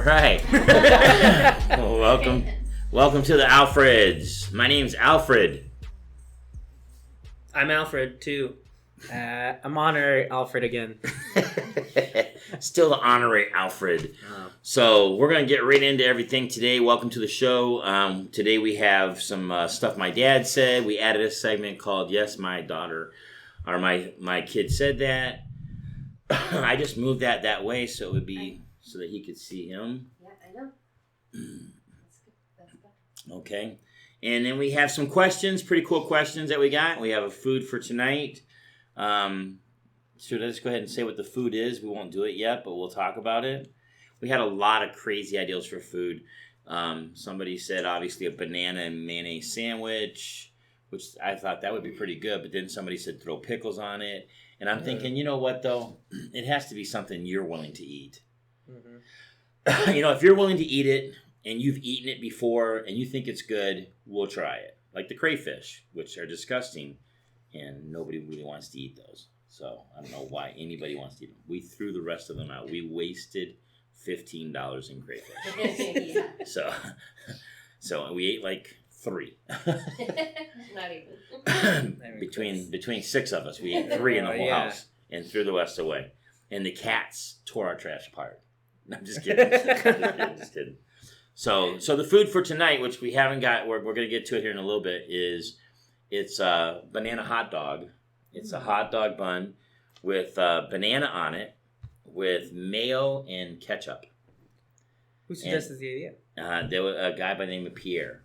right. Well, welcome to the Alfreds. My name's Alfred. I'm Alfred too. I'm honorary Alfred again. Still the honorary Alfred. So we're going to get right into everything today. Welcome to the show. Today we have some stuff my dad said. We added a segment called Yes, My Daughter, or my kid said that. I just moved that way so it would be so that he could see him. Yeah, I know. That's good. Okay. And then we have some questions, pretty cool questions that we got. We have a food for tonight. Should I just go ahead and say what the food is? We won't do it yet, but we'll talk about it. We had a lot of crazy ideas for food. Somebody said, obviously, a banana and mayonnaise sandwich, which I thought that would be pretty good. But then somebody said throw pickles on it. And I'm thinking, you know what, though? It has to be something you're willing to eat. Mm-hmm. If you're willing to eat it and you've eaten it before and you think it's good, we'll try it. Like the crayfish, which are disgusting, and nobody really wants to eat those. So I don't know why anybody wants to eat them. We threw the rest of them out. We wasted $15 in crayfish. Yeah. So we ate like 3. Not even. between 6 of us, we ate 3 in the whole house and threw the rest away. And the cats tore our trash apart. No, I'm just kidding. Just kidding. So the food for tonight, which we haven't got, we're going to get to it here in a little bit, it's a banana hot dog. It's a hot dog bun with banana on it, with mayo and ketchup. Who suggested the idea? There was a guy by the name of Pierre.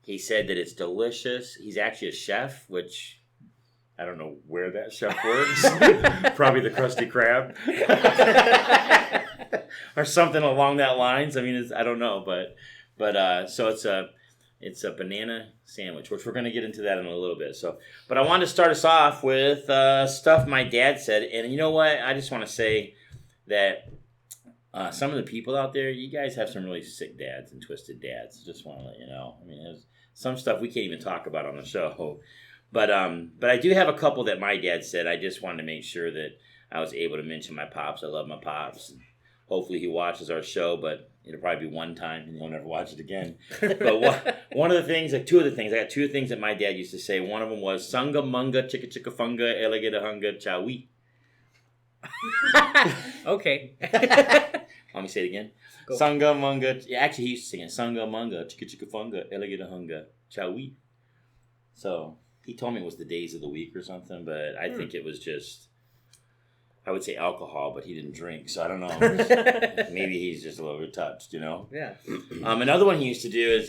He said that it's delicious. He's actually a chef, which I don't know where that chef works. Probably the Krusty Krab. Or something along that lines. I mean, I don't know, but so it's a banana sandwich, which we're going to get into that in a little bit. But I wanted to start us off with stuff my dad said, and you know what? I just want to say that some of the people out there, you guys have some really sick dads and twisted dads. Just want to let you know. I mean, there's some stuff we can't even talk about on the show, but I do have a couple that my dad said. I just wanted to make sure that I was able to mention my pops. I love my pops. Hopefully he watches our show, but it'll probably be one time and he'll never watch it again. But one of the things, I got 2 things that my dad used to say. One of them was, Sunga munga chicka chicka funga elegida hunga chawi. Okay. Let me say it again. Go. Sunga munga, actually he used to sing it. Sunga munga chicka chicka funga elegida hunga chawi. So he told me it was the days of the week or something, but I think it was just, I would say alcohol, but he didn't drink, so I don't know. Maybe he's just a little bit touched, you know. Yeah. Another one he used to do he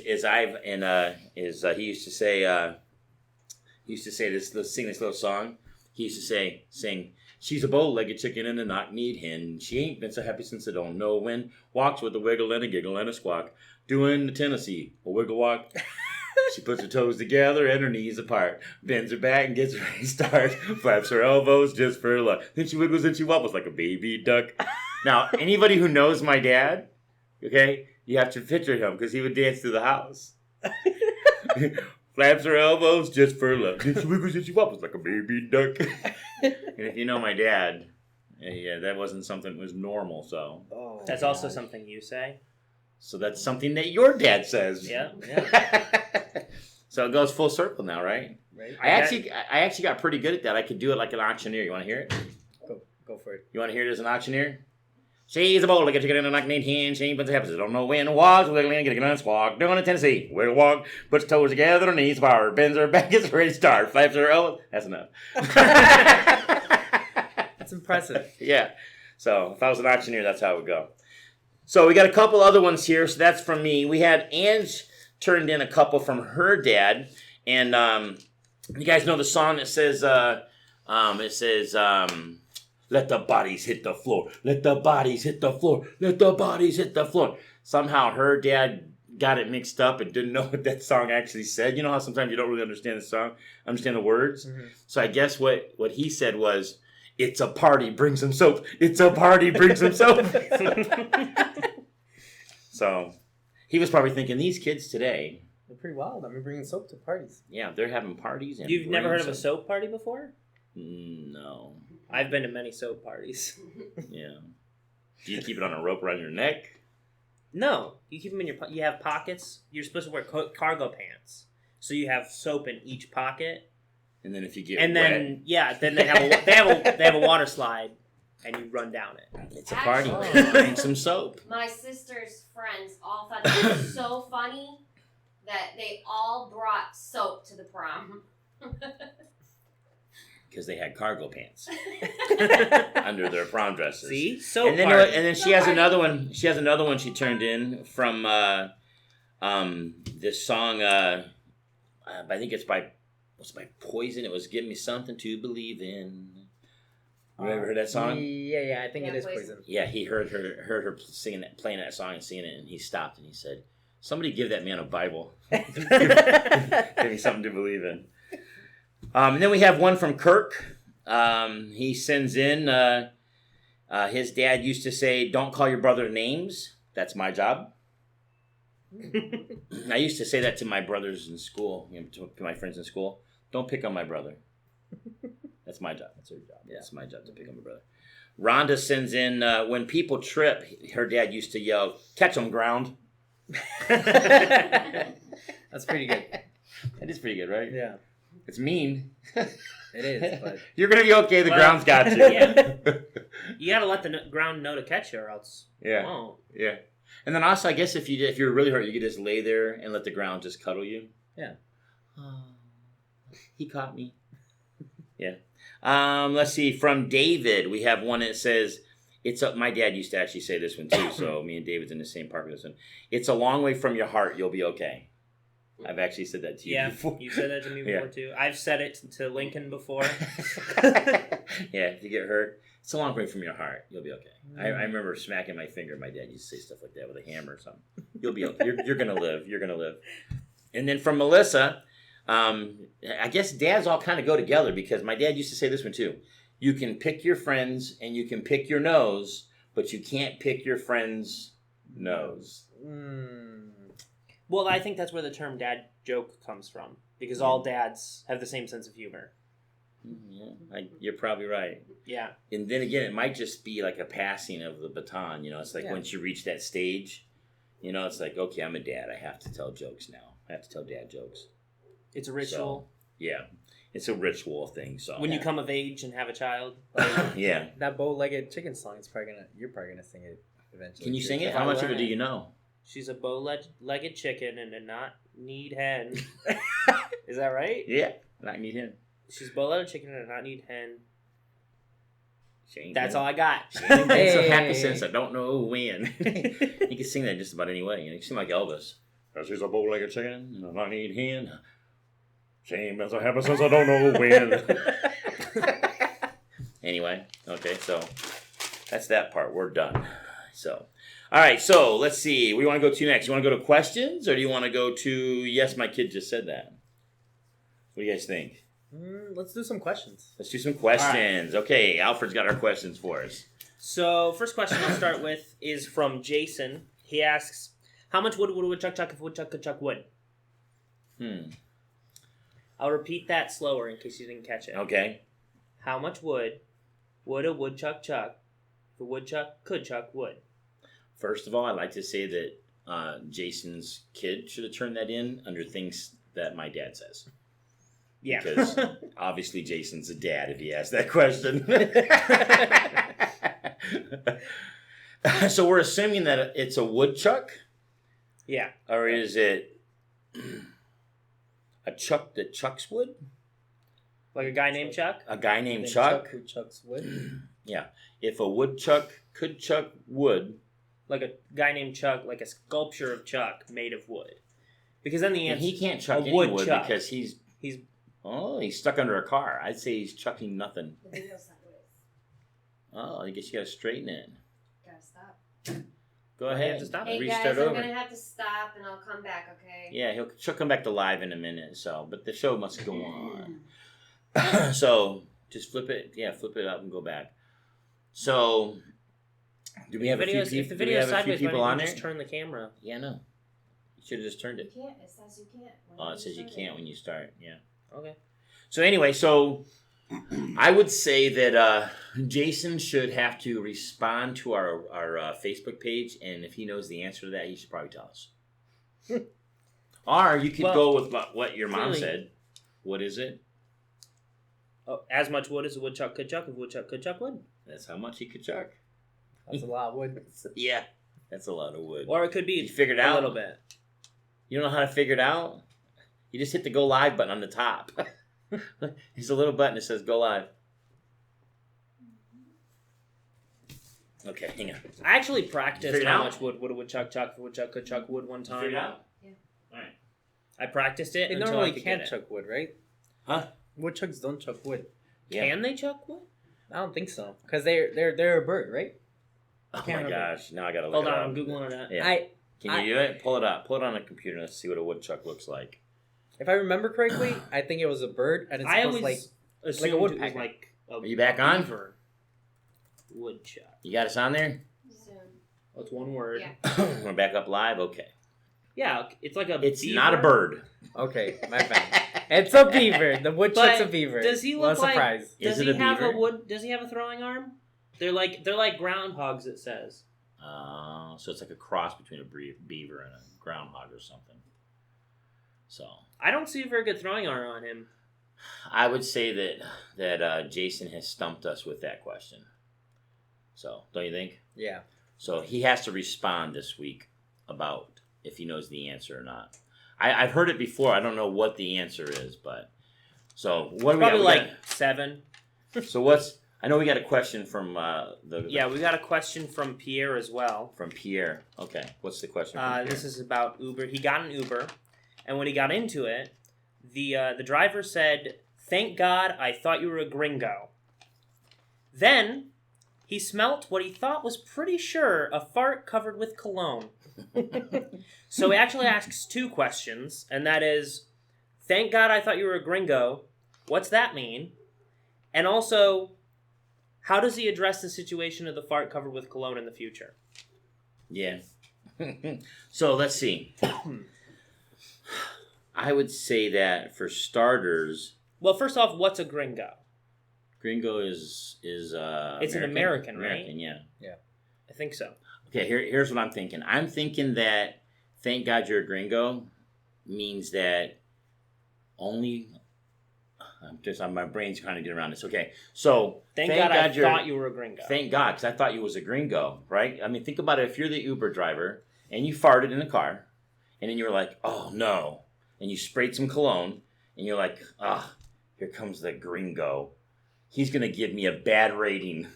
used to say sing this little song. He used to sing. She's a bow-legged chicken and a knock-kneed hen. She ain't been so happy since I don't know when. Walks with a wiggle and a giggle and a squawk. Doing the Tennessee, a wiggle walk. She puts her toes together and her knees apart. Bends her back and gets ready to start. Flaps her elbows just for luck. Then she wiggles and she wobbles like a baby duck. Now, anybody who knows my dad, okay, you have to picture him because he would dance through the house. Flaps her elbows just for luck. Then she wiggles and she wobbles like a baby duck. And if you know my dad, yeah, that wasn't something that was normal, so. Oh, that's also something you say. So that's something that your dad says. Yeah. So it goes full circle now, right? Right. I actually got pretty good at that. I could do it like an auctioneer. You want to hear it? Go for it. You want to hear it as an auctioneer? She's a bowl like a chicken in a knock-kneed hen. She ain't been so happy. Don't know when. Walks, wiggling, getting on a squawk. Doing a Tennessee. Wiggle walk. Puts her toes together. Her knees apart. Bends her back. Gets ready to start. Flaps her elbows. That's enough. That's impressive. Yeah. So if I was an auctioneer, that's how it would go. So we got a couple other ones here. So that's from me. We had Ange turned in a couple from her dad. And you guys know the song that says, let the bodies hit the floor. Let the bodies hit the floor. Let the bodies hit the floor. Somehow her dad got it mixed up and didn't know what that song actually said. You know how sometimes you don't really understand the song, understand the words? Mm-hmm. So I guess what he said was, it's a party, bring some soap. It's a party, bring some soap. So he was probably thinking, these kids today. They're pretty wild. I mean, bringing soap to parties. Yeah, they're having parties. And you've never heard of a soap party before? No. I've been to many soap parties. Yeah. Do you keep it on a rope around your neck? No, you keep them in your. You have pockets. You're supposed to wear cargo pants, so you have soap in each pocket. And then if you get and wet, then then they have a water slide, and you run down it. it's a party. Actually- And some soap. My sister's friends all thought that was so funny that they all brought soap to the prom. Because they had cargo pants under their prom dresses. See, soap and then party. and then she has another one. She has another one she turned in from this song. I think it's by Poison. It was "Give Me Something to Believe In." You ever heard that song? Yeah, I think Yeah, it is Poison. Poison. Yeah, he heard her singing that, playing that song and singing it, and he stopped and he said, "Somebody give that man a Bible. Give me something to believe in." And then we have one from Kirk. He sends in, his dad used to say, "Don't call your brother names. That's my job." I used to say that to my brothers in school, to my friends in school. Don't pick on my brother. That's my job. That's her job. Yeah. It's my job to pick on my brother. Rhonda sends in, when people trip, her dad used to yell, "Catch 'em, ground." That's pretty good. That is pretty good, right? Yeah, It's mean. it is. But You're going to be okay. The Well, ground's got you. yeah. You gotta let the ground know to catch you, or else. Yeah. Oh. Yeah. And then also, I guess if you're really hurt, you could just lay there and let the ground just cuddle you. Yeah. Oh, he caught me. Yeah. Let's see. From David, we have one that says, "It's a." My dad used to actually say this one too. So me and David's in the same park with this one. "It's a long way from your heart. You'll be okay." I've actually said that to you before. You said that to me before too. I've said it to Lincoln before. Yeah, if you get hurt, it's a long way from your heart. You'll be okay. I remember smacking my finger. My dad used to say stuff like that with a hammer or something. You'll be okay. You're gonna live. You're gonna live. And then from Melissa, I guess dads all kind of go together because my dad used to say this one too. You can pick your friends and you can pick your nose, but you can't pick your friend's nose. Well, I think that's where the term dad joke comes from, because all dads have the same sense of humor. Yeah, you're probably right. Yeah. And then again, it might just be like a passing of the baton. It's like once you reach that stage, it's like, okay, I'm a dad. I have to tell jokes now. I have to tell dad jokes. It's a ritual. So, yeah. It's a ritual thing. So when you come of age and have a child. Yeah. That bow-legged chicken song you're probably gonna sing it eventually. Can you sing it? How much of it do you know? She's a bow-legged chicken and a not-need hen. Is that right? Yeah. Not need him. She's bow-legged chicken and a not-need hen. Shane. That's all I got. Shane been so happy since I don't know when. You can sing that just about any way. You can sing like Elvis. She's a bow-legged chicken and a not-need hen. Shane been so happy since I don't know when. Anyway, okay, so that's that part. We're done. So, all right, so let's see. What do you want to go to next? You want to go to questions or do you want to go to, yes, my kid just said that? What do you guys think? Let's do some questions. Let's do some questions. Right. Okay, Alfred's got our questions for us. So, first question I'll start with is from Jason. He asks, how much wood would a woodchuck chuck if a woodchuck could chuck wood? I'll repeat that slower in case you didn't catch it. Okay. How much wood would a woodchuck chuck if a woodchuck could chuck wood? First of all, I'd like to say that Jason's kid should have turned that in under things that my dad says. Yeah. Because obviously Jason's a dad if he asked that question. So we're assuming that it's a woodchuck? Yeah. Or is it a chuck that chucks wood? Like a guy named Chuck? A guy named Chuck? Who chucks wood? Yeah. If a woodchuck could chuck wood. Like a guy named Chuck, like a sculpture of Chuck made of wood. Because then the answer, he can't chuck any wood because he's stuck under a car. I'd say he's chucking nothing. The video's sideways. Oh, I guess you gotta straighten it. Gotta stop. Go ahead. You have to stop it. Hey Restart guys, over. I'm gonna have to stop and I'll come back, okay? Yeah, she'll come back to live in a minute. So, but the show must go on. So just flip it. Yeah, flip it up and go back. So, do we have a few people? If the video's sideways, why people on don't you there? just turn the camera? Yeah, no. You should have just turned it. You can't. It says you can't. Oh, it says you can't when you start. Yeah. Okay. So anyway, so I would say that Jason should have to respond to our Facebook page, and if he knows the answer to that, he should probably tell us. Or you could go with what your mom said. What is it? Oh, as much wood as a woodchuck could chuck, if a woodchuck could chuck wood. That's how much he could chuck. That's a lot of wood. Yeah, that's a lot of wood. Or it could be you figured it out a little bit. You don't know how to figure it out? You just hit the go live button on the top. There's a little button that says go live. Okay, hang on. I actually practiced how out? much wood would a woodchuck chuck if a woodchuck could chuck wood one time. Figured it out? Yeah. Alright. I practiced it They until normally I could can't get it. chuck wood, right? Huh? Woodchucks don't chuck wood. Yeah. Can they chuck wood? I don't think so. Because they're a bird, right? Oh my Can't remember. gosh, now I gotta look Hold it on, up. I'm Googling that. Yeah. Can you do it? Pull it up. Pull it on a computer. Let's see what a woodchuck looks like. If I remember correctly, I think it was a bird, and it's I supposed always like assumed a it was woodpecker. like a Are you back on? beaver woodchuck. You got us on there? Soon. Oh, it's one word. Yeah. We're back up live? Okay. Yeah, it's like a It's beaver. not a bird. okay, my bad. It's a beaver. The woodchuck's But a beaver. does he What look a like- surprise. Is Does it he a have beaver? Does he have a throwing arm? They're like groundhogs. It says. So it's like a cross between a beaver and a groundhog or something. So I don't see a very good throwing arm on him. I would say that Jason has stumped us with that question. So don't you think? Yeah. So he has to respond this week about if he knows the answer or not. I've heard it before. I don't know what the answer is, but so what do we Probably got? like 7. So what's? I know we got a question from Yeah, we got a question from Pierre as well. from Pierre. Okay, what's the question? From Pierre? This is about Uber. He got an Uber, and when he got into it, the driver said, "Thank God, I thought you were a gringo." Then he smelt what he thought was pretty sure a fart covered with cologne. So he actually asks 2 questions, and that is, "Thank God, I thought you were a gringo. What's that mean?" And also, how does he address the situation of the fart covered with cologne in the future? Yeah. So let's see. I would say that for starters, Well, first off, what's a gringo? gringo is It's an American, right? American, yeah. I think so. Okay, here's what I'm thinking. I'm thinking that "thank God you're a gringo" means that only. My brain's trying to get around this. Okay, so Thank God I thought you were a gringo. Thank God, because I thought you was a gringo, right? I mean, think about it. If you're the Uber driver and you farted in the car, and then you were like, "Oh no," and you sprayed some cologne, and you're like, "Ah, here comes the gringo. He's gonna give me a bad rating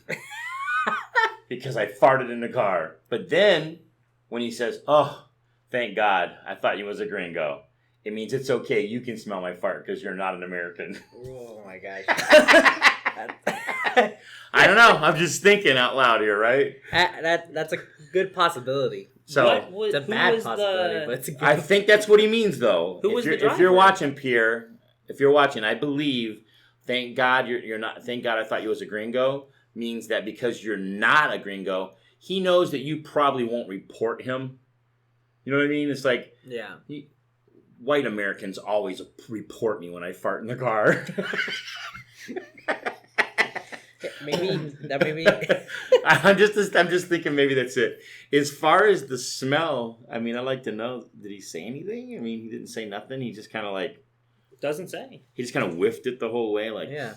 because I farted in the car." But then when he says, "Oh, thank God, I thought you was a gringo," it means it's okay. You can smell my fart because you're not an American. Oh my gosh. I don't know. I'm just thinking out loud here, right? That's a good possibility. So It's a bad possibility, but it's a good I think that's what he means, though. Who was the If you're driver? watching, Pierre, if you're watching, I believe "thank God you're not." "Thank God I thought you was a gringo" means that because you're not a gringo, he knows that you probably won't report him. You know what I mean? It's like Yeah. white Americans always report me when I fart in the car. Maybe I'm just thinking maybe that's it. As far as the smell, I mean, I'd like to know, did he say anything? I mean, he didn't say nothing. He just kind of Doesn't say. he just kind of whiffed it the whole way, like, yeah.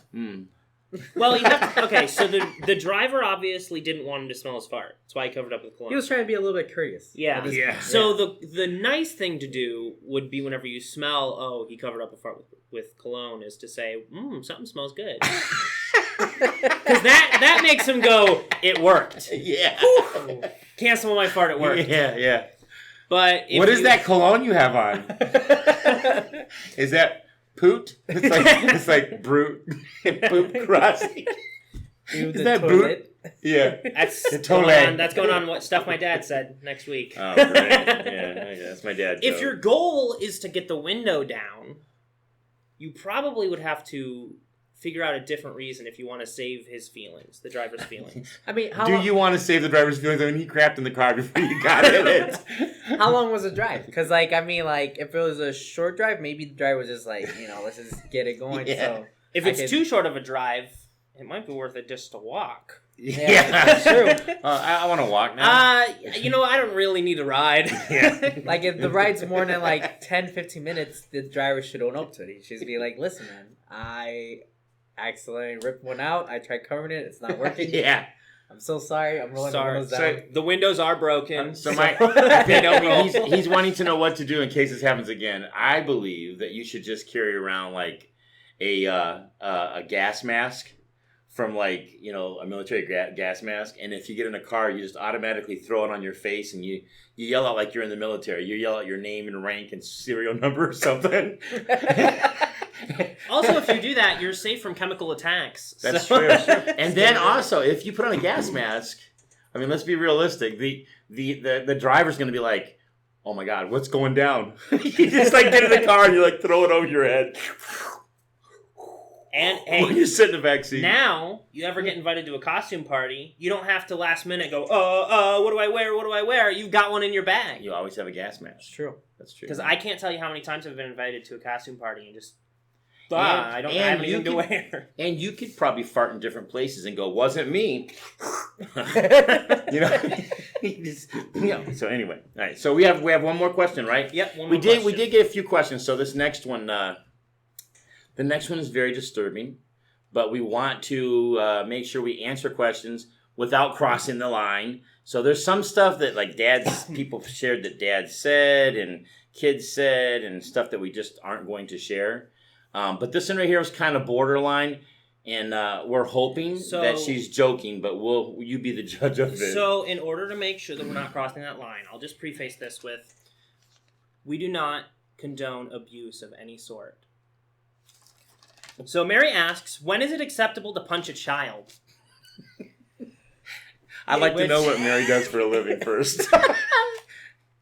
Well, you have to, okay, so the driver obviously didn't want him to smell his fart. That's why he covered up with cologne. He was trying to be a little bit curious. Yeah. At this Yeah. point. So the nice thing to do would be whenever you smell, oh, he covered up a fart with cologne, is to say, something smells good. Because that makes him go, it worked. Yeah. Can't smell my fart at work. Yeah. But if What is you- that cologne you have on? Is that poot? It's like brute and poop crossing. Ew, Is the that toilet. Yeah. That's The going toilet. on. That's going on. What stuff my dad said next week. Oh, great. Yeah, that's my dad. If joke. your goal is to get the window down, you probably would have to figure out a different reason if you want to save his feelings, the driver's feelings. I mean, Do you want to save the driver's feelings? I mean, he crapped in the car before you got in it. How long was the drive? Because, if it was a short drive, maybe the driver was just like, let's just get it going. Yeah. So If I it's could- too short of a drive, it might be worth it just to walk. Yeah, that's true. I want to walk now. I don't really need a ride. Yeah. Like, if the ride's more than, like, 10, 15 minutes, the driver should own up to it. He should be like, listen, man, I accidentally ripped one out. I tried covering it. It's not working. Yeah. I'm so sorry. I'm rolling Sorry. the windows down. So- The windows are broken. So my, They don't roll. he's wanting to know what to do in case this happens again. I believe that you should just carry around like a gas mask from like a military gas mask, and if you get in a car, you just automatically throw it on your face, and you yell out like you're in the military. You yell out your name and rank and serial number or something. Also, if you do that, you're safe from chemical attacks. That's So- true. And then also, if you put on a gas mask, I mean, let's be realistic. The driver's going to be like, "Oh my God, what's going down?" You just like get in the car and you like throw it over your head. And When hey, you sit in the back seat. now you ever get invited to a costume party, you don't have to last minute go, what do I wear? What do I wear? You've got one in your bag. You always have a gas mask. It's true. That's true. Because I can't tell you how many times I've been invited to a costume party and just, And- I don't and have you anything to could- wear. And you could probably fart in different places and go, "Wasn't me." So anyway, all right. So we have one more question, right? Yep, one We more did question. get a few questions. So this next one, the next one is very disturbing, but we want to make sure we answer questions without crossing the line. So there's some stuff that like people shared that Dad said and kids said and stuff that we just aren't going to share. But this one right here is kind of borderline, and we're hoping that she's joking, but will you be the judge of it? So, in order to make sure that we're not crossing that line, I'll just preface this with, we do not condone abuse of any sort. So Mary asks, when is it acceptable to punch a child? I'd like to Which- know what Mary does for a living first.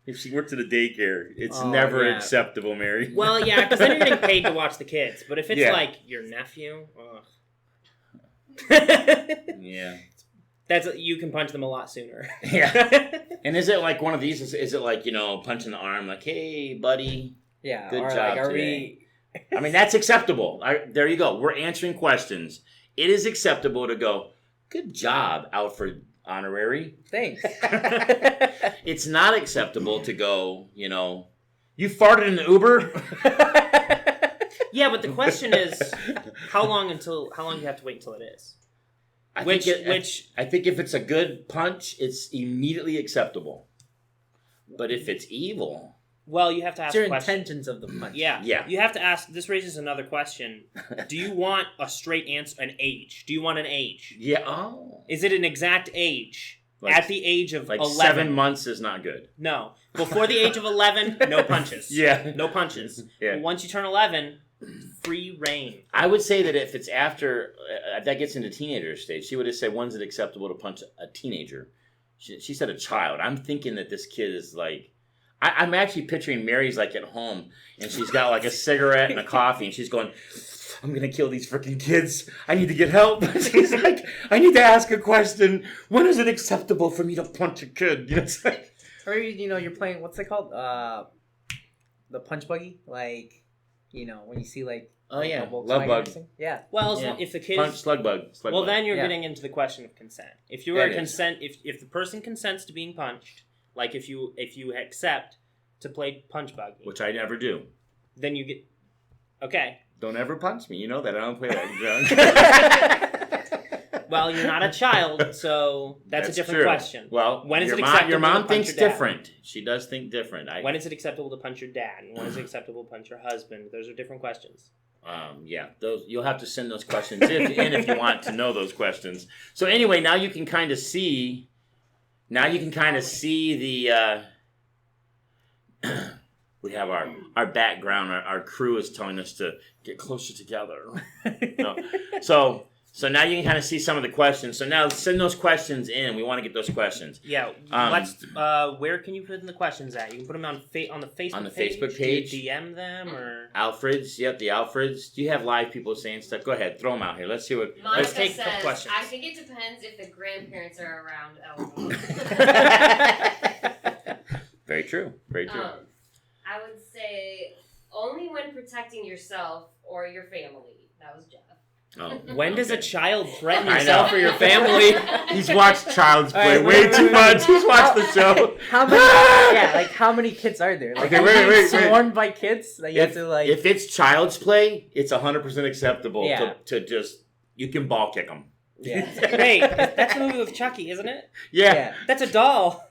If she works at a daycare, it's Oh, never yeah. acceptable, Mary. Well, yeah, because then you're getting paid to watch the kids. But if it's Yeah. like your nephew, Yeah. you can punch them a lot sooner. Yeah. And is it like one of these? Is it like, punching the arm, like, "Hey, buddy"? Yeah. Good or job like, are today. I mean, that's acceptable. There you go. We're answering questions. It is acceptable to go, "Good job, Alfred Honorary." Thanks. It's not acceptable to go, "You farted in the Uber." Yeah, but the question is, how long do you have to wait until it is? I Which think if it's a good punch, it's immediately acceptable. But if it's evil, well, you have to ask It's your a question. intentions of the punch. Yeah. Yeah. You have to ask. This raises another question. Do you want a straight answer, an age? Do you want an age? yeah, oh, Is it an exact age? Like- At the age of like 11? 7 months is not good. No. Before the age of 11, no punches. Yeah. No punches. Yeah. Once you turn 11, free reign. I would say that if it's after that gets into teenager stage, she would have said, "When's it acceptable to punch a teenager?" She said a child. I'm thinking that this kid is like, I'm actually picturing Mary's like at home and she's got like a cigarette and a coffee and she's going, "I'm gonna kill these freaking kids. I need to get help." She's like, "I need to ask a question. When is it acceptable for me to punch a kid?" It's like, Or you're playing, what's it called? The punch buggy, like, when you see like. oh yeah, a Volkswagen love bug, racing. Yeah. Well, Yeah. if the kid punch is, slug bug. well, then you're Yeah. getting into the question of consent. If you Yeah, are it is. consent, if the person consents to being punched, like if you accept to play punch buggy, which I never do. then you get okay. Don't ever punch me. You know that I don't play that drunk. Well, you're not a child, so that's a different true. question. Well, When is your it mom, acceptable your to mom punch thinks your dad? different. She does think different. When is it acceptable to punch your dad? And when is it acceptable to punch your husband? Those are different questions. Yeah, those you'll have to send those questions if you want to know those questions. So anyway, now you can kind of see. Now you can kind of see the. We have our background. Our crew is telling us to get closer together. No. So now you can kind of see some of the questions. So now send those questions in. We want to get those questions. Yeah, where can you put in the questions at? You can put them on the Facebook On the page. Facebook page. Do you DM them or Alfreds, yep, the Alfreds. Do you have live people saying stuff? Go ahead, throw them out here. Let's see what. Let's Monica take says, questions. I think it depends if the grandparents are around. Very true. Very true. I would say only when protecting yourself or your family. That was Jeff. Oh. When does a child threaten I yourself know. or your family? He's watched Child's Play Alright, way wait, too wait, much. wait. He's watched the show. How many? Yeah, like how many kids are there? Like, Okay, are you wait, being wait. sworn by kids that you have to like. If it's Child's Play, it's 100% acceptable Yeah. to just you can ball kick them. Yeah. Wait, that's the movie with Chucky, isn't it? Yeah. That's a doll.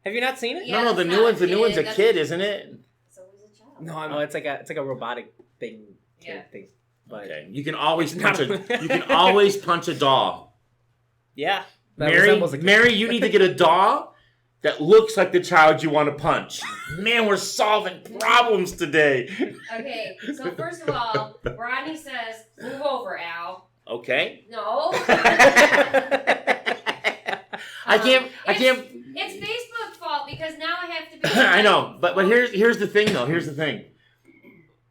Have you not seen it? Yeah, No, the that's new not one's a the new one's a kid, kid, isn't it? It's always a child. No, Oh, it's like a robotic thing. Yeah. Thing. But Okay. You can always It's punch not- a you can always punch a doll. Yeah. that Mary, resembles a kid. Mary, you need to get a doll that looks like the child you want to punch. Man, we're solving problems today. Okay, so first of all, Rodney says, "Move over, Al." Okay. No. I can't. It's Facebook fault because now I have to be. I know, but here's the thing though. Here's the thing.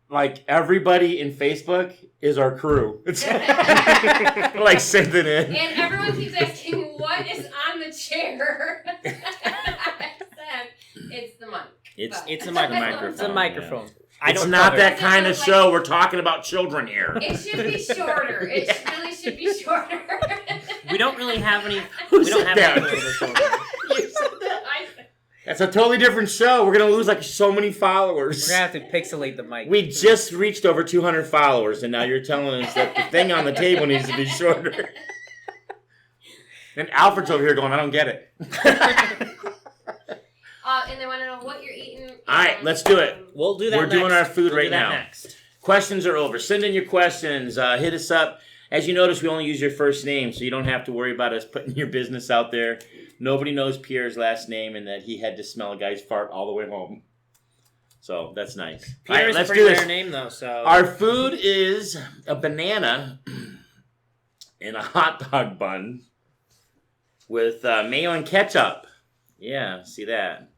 Like everybody in Facebook is our crew. It's like sending in. And everyone keeps asking, "What is on the chair?" I said, "It's the mic." It's a microphone. It's a microphone. I It's don't not cover that it. kind of show. We're talking about children here. It should be shorter. It really should be shorter. We don't really have any. Who We don't said have that? any over the shoulder. You said that. I- That's a totally different show. We're gonna lose like so many We're followers. gonna have to pixelate the mic. We just reached over 200 followers, and now you're telling us that the thing on the table needs to be shorter. And Alfred's over here going, I don't get it. and they want to know what you're eating. All right, let's do it. We'll do that. We're doing next. our food We'll right do that now. Next. Questions are over. Send in your questions. Hit us up. As you notice, we only use your first name, so you don't have to worry about us putting your business out there. Nobody knows Pierre's last name and that he had to smell a guy's fart all the way home. So that's nice. All right, Peter's let's a do pretty this. rare name though, so Our food is a banana in a hot dog bun with mayo and ketchup. Yeah, see that?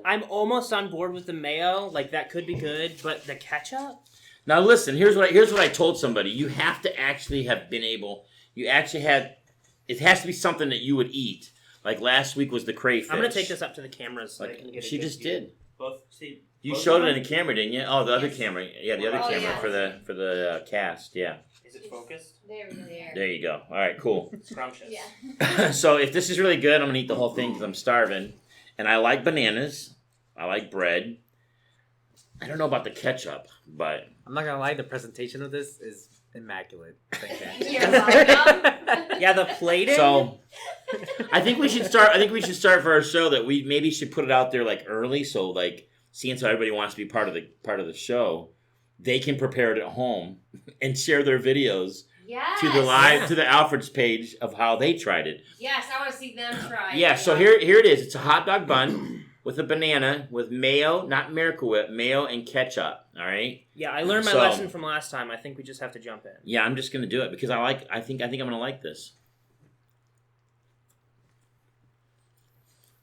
I'm almost on board with the mayo. Like that could be good, but the ketchup? Now listen, here's what I told somebody. You have to actually have been able. You actually had. It has to be something that you would eat. Like last week was the crayfish. I'm gonna take this up to the cameras so I Like, can get. she a good just view. did. Both. See. You both showed of it them? in the camera, didn't you? Oh, the other Yes. camera. Yeah, the other Oh, camera yeah. for the cast. Yeah. Is it focused? There. There you go. All right, cool. Scrumptious. Yeah. So if this is really good, I'm gonna eat the whole thing because I'm starving, and I like bananas. I like bread. I don't know about the ketchup, but I'm not gonna lie, the presentation of this is immaculate. Thank you. You're welcome. Yeah, the plating. so I think we should start. I think we should start for our show that we maybe should put it out there like early, so like seeing so everybody wants to be part of the show, they can prepare it at home and share their videos Yes. to the Alfred's page of how they tried it. Yes, I want to see them try. Yeah, so here it is. It's a hot dog bun with a banana with mayo, not Miracle Whip, mayo and ketchup. All right. Yeah, I learned my So- lesson from last time. I think we just have to jump in. Yeah, I'm just gonna do it because I think I'm gonna like this.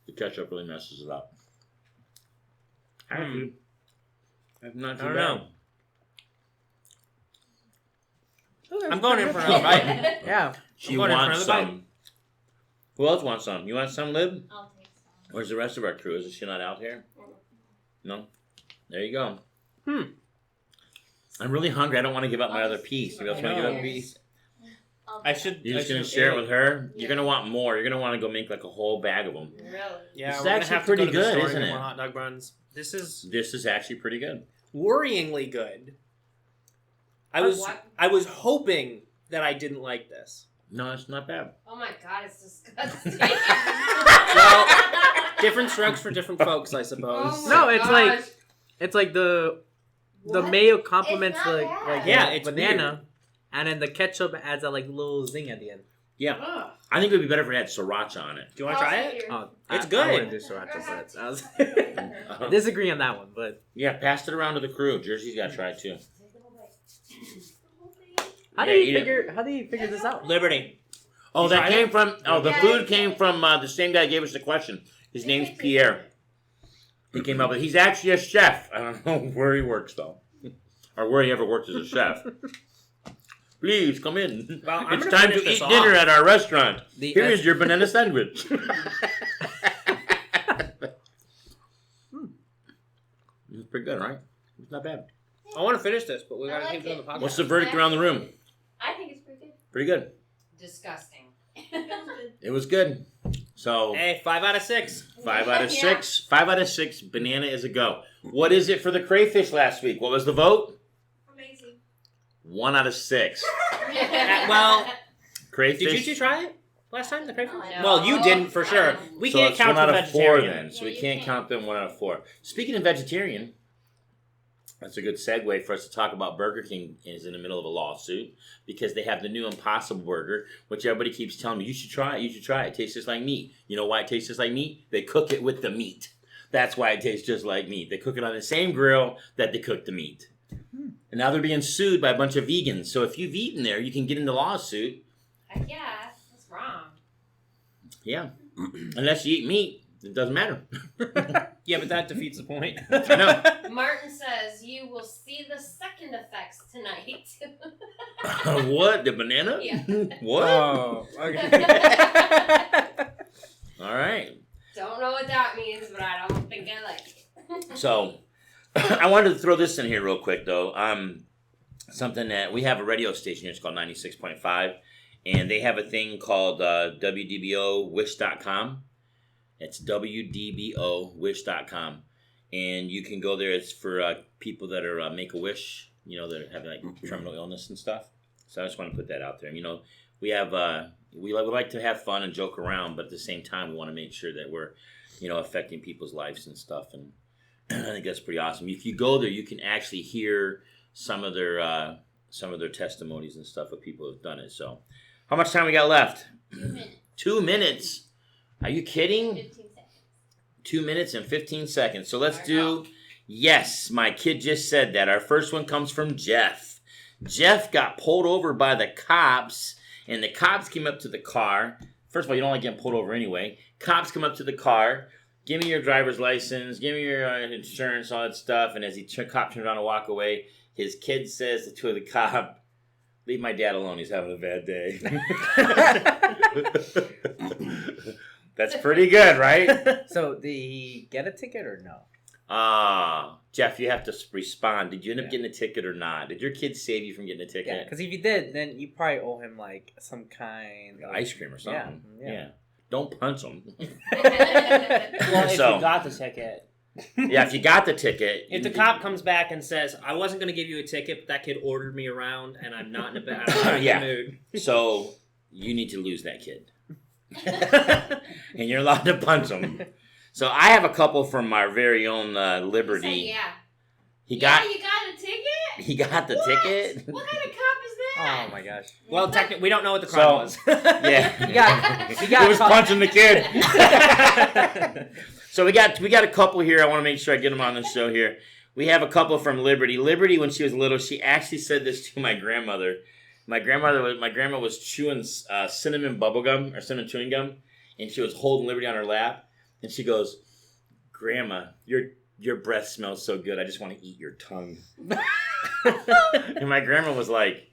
The ketchup really messes it up. Actually, that's not too I don't bad. know. I'm going in for another bite. Yeah. She I'm going in for wants another some. Who else wants some? You want some, Lib? I'll take some. Where's the rest of our crew? Is she not out here? No. There you go. I'm really hungry. I don't want to give up my other piece. You else want to give up a piece? I should. You're just I gonna should share it eat. with her. Yeah. You're gonna want more. You're gonna want to go make like a whole bag of them. Really? Yeah, This is we're gonna actually have to pretty go to the good, store and isn't get it? more hot dog buns. This is This is actually pretty good. worryingly good. I What? was hoping that I didn't like this. No, it's not bad. Oh my god, it's disgusting. Well, different strokes for different folks, I suppose. Oh my No, it's like- gosh. It's like the What? mayo complements It's not like bad. Yeah, it's banana, weird. and then the ketchup adds a like little zing at the end. Yeah, Ugh. I think it would be better if it had sriracha on it. Do you want to try it? Oh, It's I good. wouldn't do sriracha, but I was Uh-huh. I disagree on that one. But Yeah, pass it around to the crew. Jersey's got to try it too. how Yeah, do eat you it. figure this out? Liberty. Oh, You that tried came it? from. Oh, the Yeah. food came from the same guy who gave us the question. His name's Pierre. He came up with. He's actually a chef. I don't know where he works though, or where he ever worked as a chef. Please come in. Well, I'm It's gonna time to finish this eat off. dinner at our restaurant. The Here is your banana sandwich. It's pretty good, right? It's not bad. I want to finish this, but we gotta I keep like doing the podcast. What's the verdict around the room? I think it's pretty good. Pretty good. Disgusting. It was good. So Hey, 5 out of 6. 5 out of Yeah. 6. 5 out of 6. Banana is a go. What is it for the crayfish last week? What was the vote? Amazing. 1 out of 6. Well, Crayfish. did you two try it last time, the crayfish? No. Well, you didn't for sure. We So can't it's count 1 the out of 4 vegetarian. then. So Yeah, we you can't can't. count them 1 out of 4. Speaking of vegetarian, that's a good segue for us to talk about Burger King is in the middle of a lawsuit because they have the new Impossible Burger, which everybody keeps telling me, you should try it, you should try it. It tastes just like meat. You know why it tastes just like meat? They cook it with the meat. That's why it tastes just like meat. They cook it on the same grill that they cook the meat. And now they're being sued by a bunch of vegans. So if you've eaten there, you can get into lawsuit. Yeah, that's wrong. Yeah. Unless you eat meat, it doesn't matter. Yeah, but that defeats the point. I know. Martin says you will see the second effects tonight. What? The banana? Yeah. What? Oh, okay. All right. Don't know what that means, but I don't think I like it. So, I wanted to throw this in here real quick, though. Something that we have a radio station here. It's called 96.5. And they have a thing called WDBOwish.com. It's WDBOwish.com. And you can go there. It's for people that are Make-A-Wish, that have like terminal illness and stuff. So I just want to put that out there. We have we like to have fun and joke around, but at the same time, we want to make sure that we're, affecting people's lives and stuff. And I think that's pretty awesome. If you go there, you can actually hear some of their testimonies and stuff of people who've done it. So, how much time we got left? 2 minutes. 2 minutes. Are you kidding? 15 seconds. 2 minutes and 15 seconds. So let's Mark do. Yes, my kid just said that. Our first one comes from Jeff. Jeff got pulled over by the cops, and the cops came up to the car. First of all, you don't like getting pulled over anyway. Cops come up to the car. Give me your driver's license. Give me your insurance, all that stuff. And as cop turns around to walk away, his kid says to the cop, "Leave my dad alone. He's having a bad day." That's pretty good, right? So, did he get a ticket or no? Jeff, you have to respond. Did you end up getting a ticket or not? Did your kid save you from getting a ticket? Yeah, because if you did, then you probably owe him like some kind of Ice cream or something. Yeah. Don't punch him. Well, if So- you got the ticket. Yeah, if you got the ticket. If the cop comes back and says, I wasn't going to give you a ticket, but that kid ordered me around, and I'm not in a Yeah. mood. So, you need to lose that kid. And you're allowed to punch him. So, I have a couple from our very own Liberty. He said, yeah. He Yeah, got you got a ticket? he got the What? ticket. What kind of cop is that? Oh my gosh. Well, technically, we don't know what the crime was. Yeah. He got He was punching the kid. So we got a couple here. I want to make sure I get them on the show here. We have a couple from Liberty. Liberty, when she was little, she actually said this to my grandmother. My grandma was chewing cinnamon bubble gum or cinnamon chewing gum, and she was holding Liberty on her lap, and she goes, "Grandma, your breath smells so good. I just want to eat your tongue." And my grandma was like,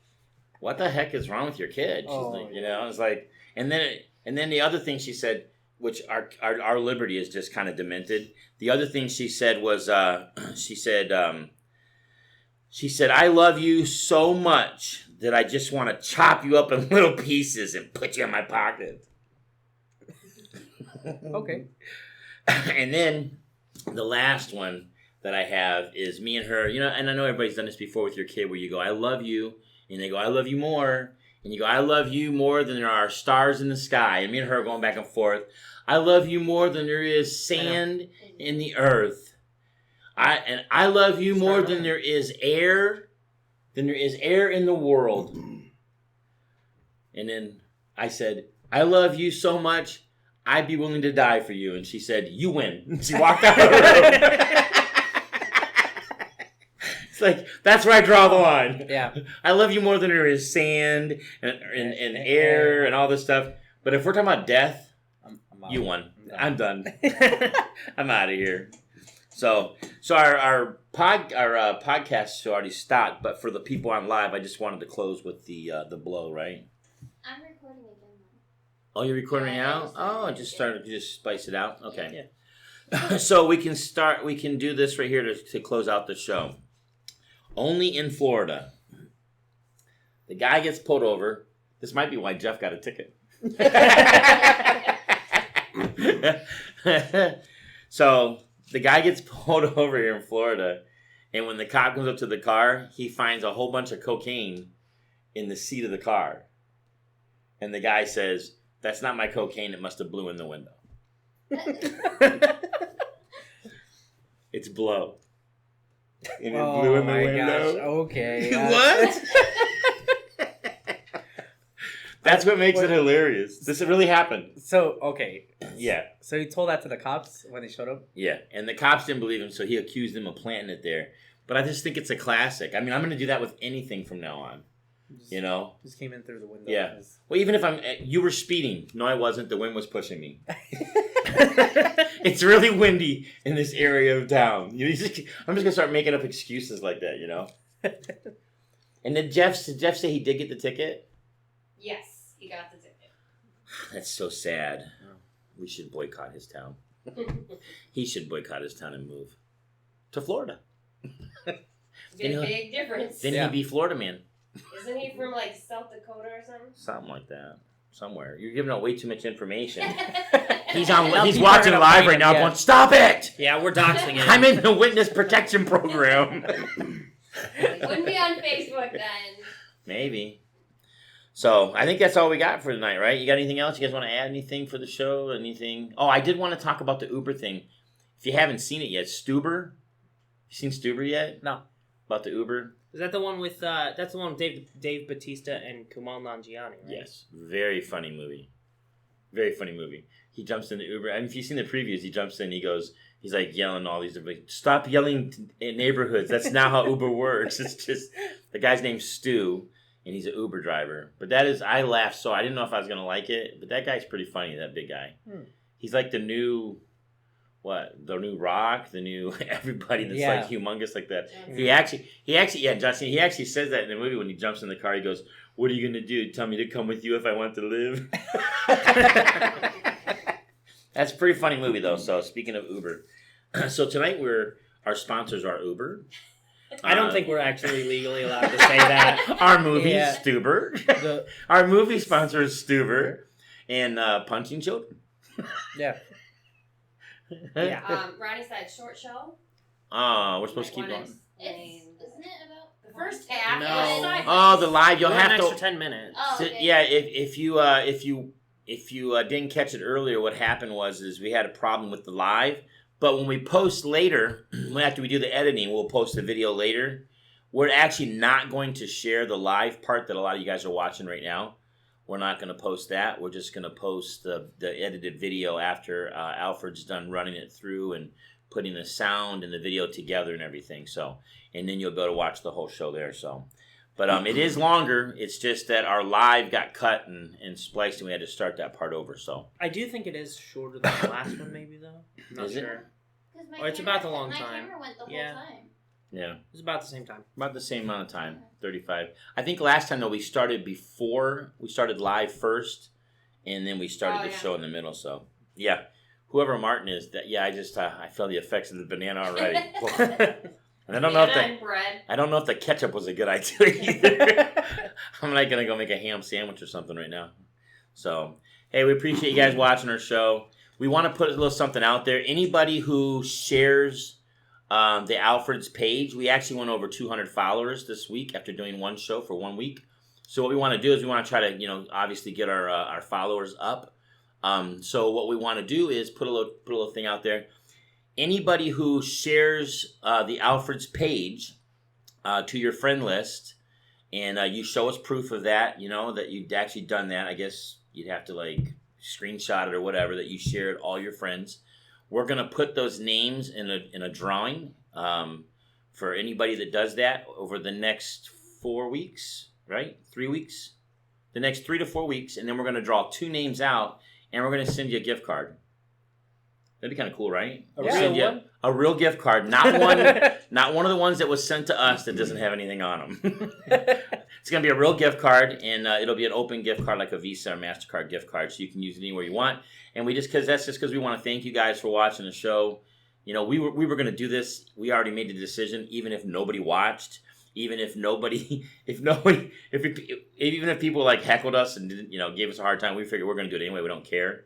"What the heck is wrong with your kid?" She's like, it's like, and then the other thing she said, which our Liberty is just kind of demented. The other thing she said was, she said, "I love you so much that I just want to chop you up in little pieces and put you in my pocket." Okay. And then the last one that I have is me and her, and I know everybody's done this before with your kid where you go, "I love you," and they go, "I love you more," and you go, "I love you more than there are stars in the sky," and me and her are going back and forth. "I love you more than there is sand in the earth. I love you more than there is air in the world." And then I said, "I love you so much, I'd be willing to die for you." And she said, "You win." She walked out of the room. It's like, that's where I draw the line. Yeah. I love you more than there is sand and air and all this stuff. But if we're talking about death, I'm out. you won. I'm done. I'm out of here. So our podcast show already stopped, but for the people on live, I just wanted to close with the blow, right? I'm recording again. Oh, you're recording Yeah, now? I Oh, just spice it out? Okay. Yeah. So we can do this right here to close out the show. Only in Florida. The guy gets pulled over. This might be why Jeff got a ticket. So the guy gets pulled over here in Florida, and when the cop comes up to the car, he finds a whole bunch of cocaine in the seat of the car. And the guy says, "That's not my cocaine. It must have blew in the window." It's blow. And it blew in the window. Gosh. Okay. What? That's what makes it hilarious. This really happened. So, okay. Yeah. So he told that to the cops when they showed up? Yeah. And the cops didn't believe him, so he accused him of planting it there. But I just think it's a classic. I mean, I'm going to do that with anything from now on. You know? Just came in through the window. Yeah. Well, even if you were speeding. No, I wasn't. The wind was pushing me. It's really windy in this area of town. I'm just going to start making up excuses like that, you know? And did Jeff say he did get the ticket? Yes, he got the ticket. That's so sad. We should boycott his town. He should boycott his town and move to Florida. Big difference. Then he'd be Florida man. Isn't he from like South Dakota or something? Something like that. Somewhere. You're giving out way too much information. He's Well, He's people watching are live gonna right now find him, going, "Stop it! Yeah, we're doxing him. I'm in the witness protection program." Wouldn't be on Facebook then. Maybe. So, I think that's all we got for tonight, right? You got anything else? You guys want to add anything for the show? Anything? Oh, I did want to talk about the Uber thing. If you haven't seen it yet, Stuber. You seen Stuber yet? No. About the Uber? Is that the one with that's the one with Dave Bautista and Kumail Nanjiani, right? Yes. Very funny movie. Very funny movie. He jumps in the Uber. I mean, if you've seen the previews, he jumps in, he's like yelling all these different, "Stop yelling in neighborhoods. That's not how Uber works." It's just, the guy's name's Stu, and he's an Uber driver. But I laughed so I didn't know if I was going to like it, but that guy's pretty funny, that big guy. He's like the new, the new Rock, the new everybody that's like humongous like that. He actually, Justin, he actually says that in the movie when he jumps in the car. He goes, "What are you going to do? Tell me to come with you if I want to live?" That's a pretty funny movie, though. So, speaking of Uber. So, tonight our sponsors are Uber. I don't think we're actually legally allowed to say that. Our movie, Stuber. Our movie sponsor is Stuber. And Punching Children. Yeah. Yeah. Ronnie said short show. We're supposed to keep going. Isn't it about the first half? No. Oh, the live. You'll We're have an to. extra 10 minutes. Oh, okay. Yeah, if you didn't catch it earlier, what happened is we had a problem with the live. But when we post later, after we do the editing, we'll post the video later. We're actually not going to share the live part that a lot of you guys are watching right now. We're not going to post that. We're just going to post the edited video after Alfred's done running it through and putting the sound and the video together and everything. So, and then you'll be able to watch the whole show there. So, but it is longer. It's just that our live got cut and spliced, and we had to start that part over. So, I do think it is shorter than the last one, maybe though. I'm not Is it? sure. Or it's about the long time. My camera went the whole time. yeah. It's about the same time. About the same amount of time, 35. I think last time, though, we started live first, and then we started the show in the middle. So, yeah, whoever Martin is, I feel the effects of the banana already. And I don't know if the ketchup was a good idea either. I'm not going to go make a ham sandwich or something right now. So, hey, we appreciate you guys watching our show. We want to put a little something out there. Anybody who shares the Alfred's page, we actually went over 200 followers this week after doing one show for 1 week. So what we want to do is we want to try to, obviously get our followers up. So what we want to do is put a little thing out there. Anybody who shares the Alfred's page to your friend list, and you show us proof of that, that you've actually done that. I guess you'd have to screenshot it or whatever, that you shared all your friends. We're going to put those names in a drawing for anybody that does that over the next 4 weeks, right? 3 weeks? The next 3 to 4 weeks, and then we're going to draw 2 names out, and we're going to send you a gift card. That'd be kind of cool, right? A real gift card, not one of the ones that was sent to us that doesn't have anything on them. It's going to be a real gift card, and it'll be an open gift card like a Visa or MasterCard gift card, so you can use it anywhere you want. And that's just because we want to thank you guys for watching the show. We were going to do this. We already made the decision, even if nobody watched. even if nobody, even if people like heckled us and didn't, gave us a hard time, we figured we're going to do it anyway. We don't care.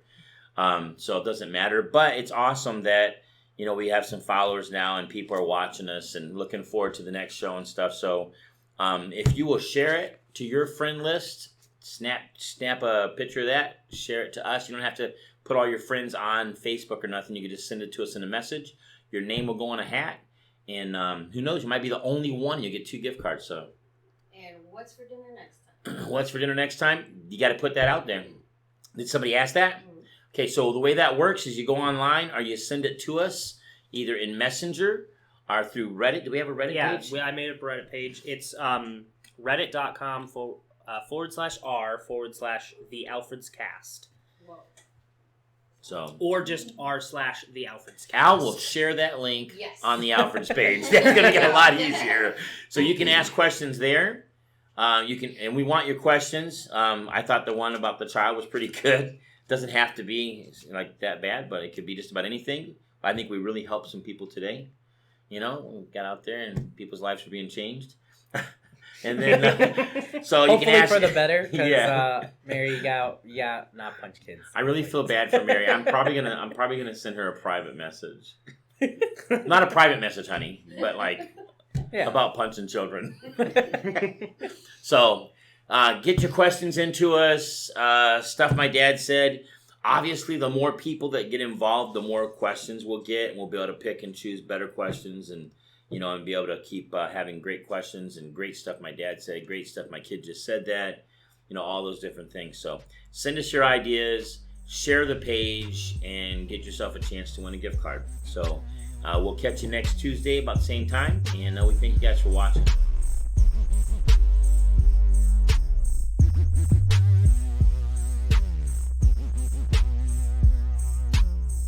So it doesn't matter. But it's awesome that, we have some followers now and people are watching us and looking forward to the next show and stuff. So if you will share it to your friend list, snap a picture of that, share it to us. You don't have to put all your friends on Facebook or nothing. You can just send it to us in a message. Your name will go on a hat. And who knows, you might be the only one. You get 2 gift cards. So, And what's for dinner next time? What's for dinner next time? You got to put that out there. Did somebody ask that? Mm-hmm. Okay, so the way that works is you go online or you send it to us either in Messenger or through Reddit. Do we have a Reddit page? Yeah, I made a Reddit page. It's reddit.com/r/TheAlfred'sCast. Whoa. So, Or just r/TheAlfred'sCast. Al will share that link Yes. on the Alfred's page. That's going to get a lot easier. So you can ask questions there. And we want your questions. I thought the one about the child was pretty good. Doesn't have to be like that bad, but it could be just about anything. I think we really helped some people today. We got out there and people's lives were being changed. And then, so you Hopefully can ask for the better, because Yeah. Mary, you got not punch kids. I really feel bad for Mary. I'm probably gonna send her a private message. Not a private message, honey, but like about punching children. So, get your questions into us. Stuff my dad said. Obviously, the more people that get involved, the more questions we'll get, and we'll be able to pick and choose better questions, and and be able to keep having great questions and great stuff my dad said, great stuff my kid just said that, all those different things. So send us your ideas, share the page, and get yourself a chance to win a gift card. So we'll catch you next Tuesday about the same time, and we thank you guys for watching.